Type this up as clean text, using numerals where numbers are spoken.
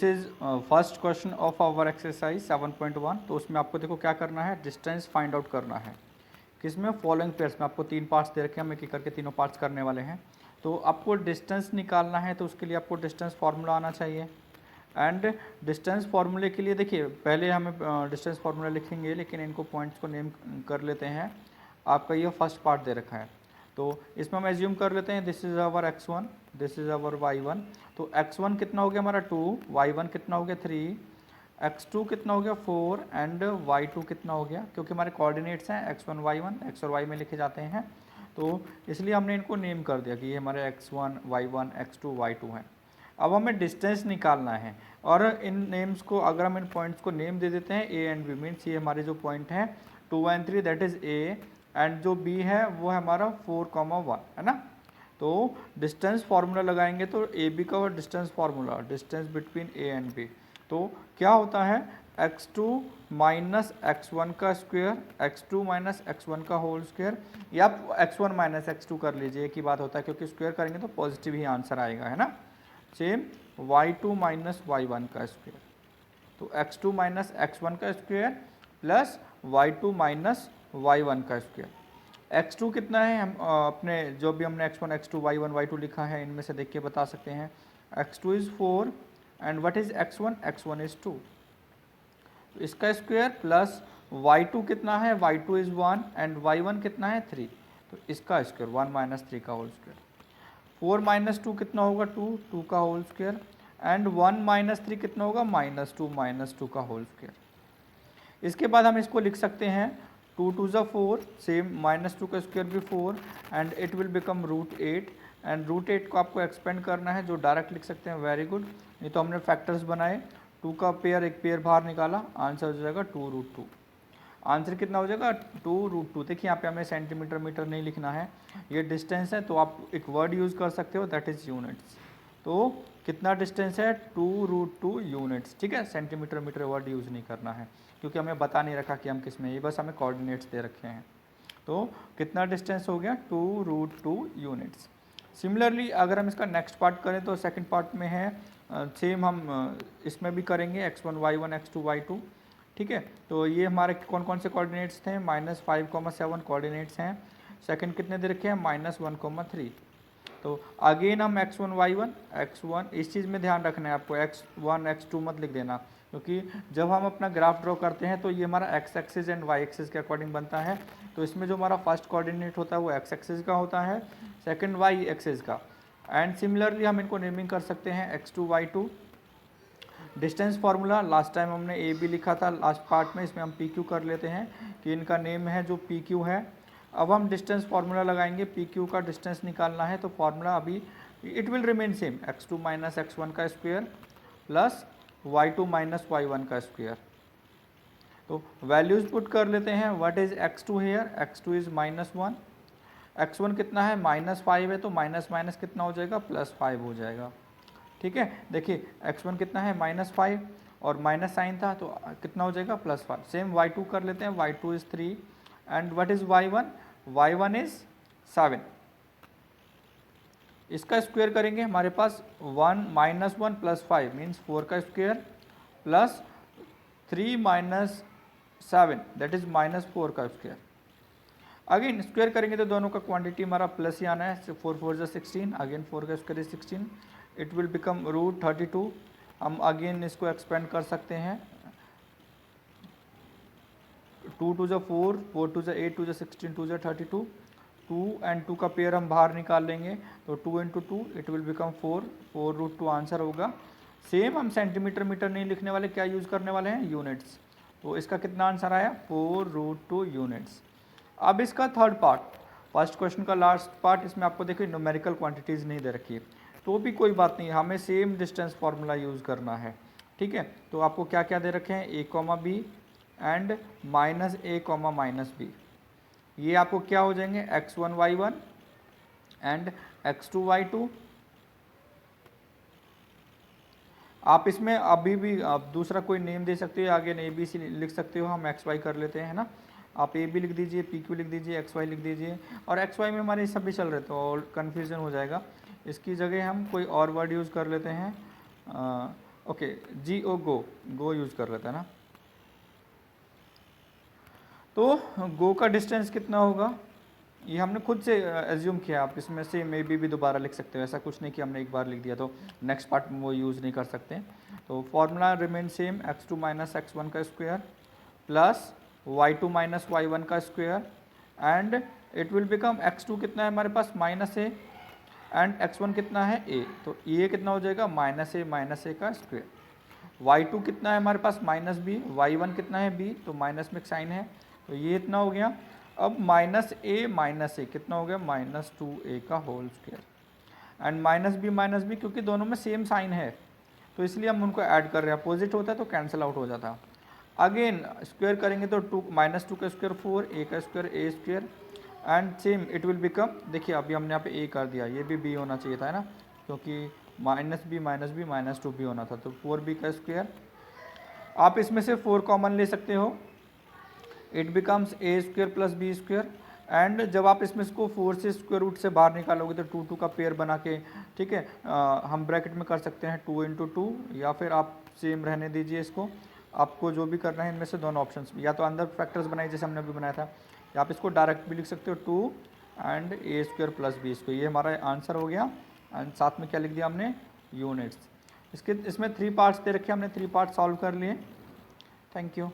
This is first question of our exercise 7.1। तो उसमें आपको देखो क्या करना है, डिस्टेंस फाइंड आउट करना है। किसमें, फॉलोइंग पेयर्स में। आपको 3 पार्ट्स दे रखे हैं, हम एक एक करके तीनों पार्ट्स करने वाले हैं। तो आपको डिस्टेंस निकालना है, तो उसके लिए आपको डिस्टेंस फार्मूला आना चाहिए। एंड डिस्टेंस फार्मूले के लिए देखिए, पहले हमें डिस्टेंस फार्मूला लिखेंगे, लेकिन इनको पॉइंट्स को नेम कर लेते हैं। आपका ये फर्स्ट पार्ट दे रखा है, तो इसमें हम एज्यूम कर लेते हैं this is our x1, this is our y1। तो x1 कितना हो गया हमारा 2, y1 कितना हो गया 3, x2 कितना हो गया 4 एंड y2 कितना हो गया, क्योंकि हमारे कोऑर्डिनेट्स हैं x1 y1, x और y में लिखे जाते हैं, तो इसलिए हमने इनको नेम कर दिया कि ये हमारे x1 y1 x2 y2 हैं। अब हमें डिस्टेंस निकालना है, और इन नेम्स को अगर हम इन पॉइंट्स को नेम दे देते हैं a एंड b, मीन्स ये हमारे जो पॉइंट हैं 2 and 3 that is a, and जो b है वो है हमारा 4,1 है ना। तो डिस्टेंस फार्मूला लगाएंगे तो ए बी का distance formula, distance between a and b, तो क्या होता है x2 माइनस x1 का स्क्वायर, x2 माइनस x1 का होल स्क्वायर, या x1 माइनस x2 कर लीजिए, एक ही बात होता है, क्योंकि स्क्वायर करेंगे तो पॉजिटिव ही आंसर आएगा, है ना। सेम y2 माइनस y1 का स्क्वायर, तो x2 माइनस x1 का square plus y2 minus y1 का स्क्वायर। x2 कितना है, हम अपने जो भी हमने x1 x2 y1 y2 लिखा है, इनमें से देख के बता सकते हैं। x2 is 4 and what is x1, x1 is 2, तो इसका स्क्वायर प्लस y2 कितना है, y2 इज़ 1 एंड y1 कितना है 3, तो इसका स्क्वायर 1 माइनस 3 का होल स्क्वायर। 4 माइनस 2 कितना होगा 2, 2 का होल स्क्वायर, एंड 1 माइनस 3 कितना होगा माइनस टू का होल स्क्वायर। इसके बाद हम इसको लिख सकते हैं 2 टू ज़ा 4, सेम माइनस 2 का स्क्वायर भी 4 and it will become √8, and √8 को आपको एक्सपेंड करना है, जो डायरेक्ट लिख सकते हैं, वेरी गुड। नहीं तो हमने फैक्टर्स बनाए, 2 का पेयर एक पेयर बाहर निकाला, आंसर हो जाएगा 2√2। आंसर कितना हो जाएगा 2√2। देखिए यहाँ पे हमें सेंटीमीटर मीटर नहीं लिखना है, ये डिस्टेंस है, तो आप एक वर्ड यूज़ कर सकते हो दैट इज़ यूनिट्स। तो कितना डिस्टेंस है 2√2 यूनिट्स, ठीक है। सेंटीमीटर मीटर वर्ड यूज़ नहीं करना है, क्योंकि हमें बता नहीं रखा कि हम किस में, ये बस हमें कोऑर्डिनेट्स दे रखे हैं। तो कितना डिस्टेंस हो गया 2√2 यूनिट्स। सिमिलरली अगर हम इसका नेक्स्ट पार्ट करें तो सेकंड पार्ट में है सेम, हम इसमें भी करेंगे x1 y1 x2 y2, ठीक है। तो ये हमारे कौन कौन से कोऑर्डिनेट्स थे, -5,7 कोऑर्डिनेट्स हैं। सेकंड कितने दे रखे हैं -1,3। तो अगेन हम x1 इस चीज़ में ध्यान रखना है आपको, x1 x2 मत लिख देना, क्योंकि जब हम अपना ग्राफ ड्रॉ करते हैं तो ये हमारा x axis and y axis के अकॉर्डिंग बनता है। तो इसमें जो हमारा फर्स्ट कोऑर्डिनेट होता है वो x एक्सिस का होता है, सेकंड y एक्सिस का, एंड सिमिलरली हम इनको नेमिंग कर सकते हैं x2 y2। Distance formula last time हमने ए बी लिखा था लास्ट पार्ट में, इसमें हम पी क्यू कर लेते हैं कि इनका नेम है जो पी क्यू है। अब हम डिस्टेंस फार्मूला लगाएंगे, पी क्यू का डिस्टेंस निकालना है, तो फार्मूला अभी it will remain same, x2 minus x1 का square plus y2 minus y1 का स्क्वायर। तो वैल्यूज पुट कर लेते हैं, what is x2 hair, x2 is -1, x1 कितना है -5 है, तो माइनस माइनस कितना हो जाएगा +5 हो जाएगा, ठीक है। देखिए x1 कितना है -5 और माइनस साइन था, तो कितना हो जाएगा +5। सेम y2 कर लेते हैं, y2 is 3 and what is y1 is 7। इसका स्क्वायर करेंगे, हमारे पास 1 -1 + 5 मीन्स 4 का square plus 3 minus 7 that is -4 का स्क्वायर। अगेन स्क्वायर करेंगे तो दोनों का क्वांटिटी हमारा प्लस ही आना है, 4 4 जा 16, अगेन 4 का square is 16, it will become √32। हम अगेन इसको एक्सपेंड कर सकते हैं, 2 2 जा 4, 4 2 जा 8, 2 जा 16, 2 जा 32, 2 एंड 2 का पेयर हम बाहर निकाल लेंगे, तो 2 × 2 इट विल बिकम 4, 4√2 आंसर होगा। सेम हम सेंटीमीटर मीटर नहीं लिखने वाले, क्या यूज़ करने वाले हैं यूनिट्स। तो इसका कितना आंसर आया 4√2 यूनिट्स। अब इसका थर्ड पार्ट, फर्स्ट क्वेश्चन का लास्ट पार्ट, इसमें आपको देखिए न्यूमेरिकल क्वांटिटीज़ नहीं दे रखी है, तो भी कोई बात नहीं, हमें सेम डिस्टेंस फार्मूला यूज़ करना है, ठीक है। तो आपको क्या क्या दे रखे हैं a, b and -a, -b, ये आपको क्या हो जाएंगे x1 y1 and x2 y2। आप इसमें अभी भी आप दूसरा कोई नेम दे सकते हो, आगे ए बी सी लिख सकते हो, हम एक्स वाई कर लेते हैं ना। आप ए बी लिख दीजिए, पी क्यू लिख दीजिए, एक्स वाई लिख दीजिए, और एक्स वाई में हमारे सब भी चल रहे तो कन्फ्यूज़न हो जाएगा। इसकी जगह हम कोई और वर्ड यूज़ कर लेते हैं, ओके, जी ओ गो यूज़ कर रहे थे ना। तो गो का डिस्टेंस कितना होगा, ये हमने खुद से एज्यूम किया। आप इसमें से मे बी भी दोबारा लिख सकते हो, ऐसा कुछ नहीं कि हमने एक बार लिख दिया तो नेक्स्ट पार्ट में वो यूज़ नहीं कर सकते। तो formula remain same, x2 minus x one का square plus y2 minus y1 का square and it will become x2 कितना है हमारे पास माइनस ए एंड x1 कितना है a, तो ये कितना हो जाएगा माइनस ए का स्क्वायर। y2 कितना है हमारे पास माइनस बी, y1 कितना है b, तो माइनस में साइन है तो ये इतना हो गया। अब माइनस ए कितना हो गया माइनस 2a का whole square and minus b क्योंकि दोनों में सेम साइन है तो इसलिए हम उनको ऐड कर रहे हैं। अपोजिट होता है तो कैंसिल आउट हो जाता। अगेन स्क्वायर करेंगे तो माइनस टू का स्क्वायर 4, a का square A square and same it will become, देखिए अभी हमने यहाँ पे a कर दिया, ये भी b होना चाहिए था है ना, क्योंकि माइनस बी माइनस 2b होना था, तो 4b का स्क्वायर। आप इसमें से 4 कॉमन ले सकते हो, it becomes a square plus b square and जब आप इसमें इसको 4 से स्क्वायर रूट से बाहर निकालोगे तो 2 का पेयर बना के, ठीक है, हम ब्रैकेट में कर सकते हैं 2 इंटू 2 या फिर आप सेम रहने दीजिए इसको। आपको जो भी करना है इनमें से दोनों ऑप्शंस, या तो अंदर फैक्टर्स बनाइए जैसे हमने अभी बनाया था, या आप इसको डायरेक्ट भी लिख सकते हो 2 and a square plus b square. ये हमारा आंसर हो गया एंड साथ में क्या लिख दिया हमने यूनिट्स। इसमें 3 पार्ट्स दे रखे, हमने 3 पार्ट सॉल्व कर लिए। Thank you.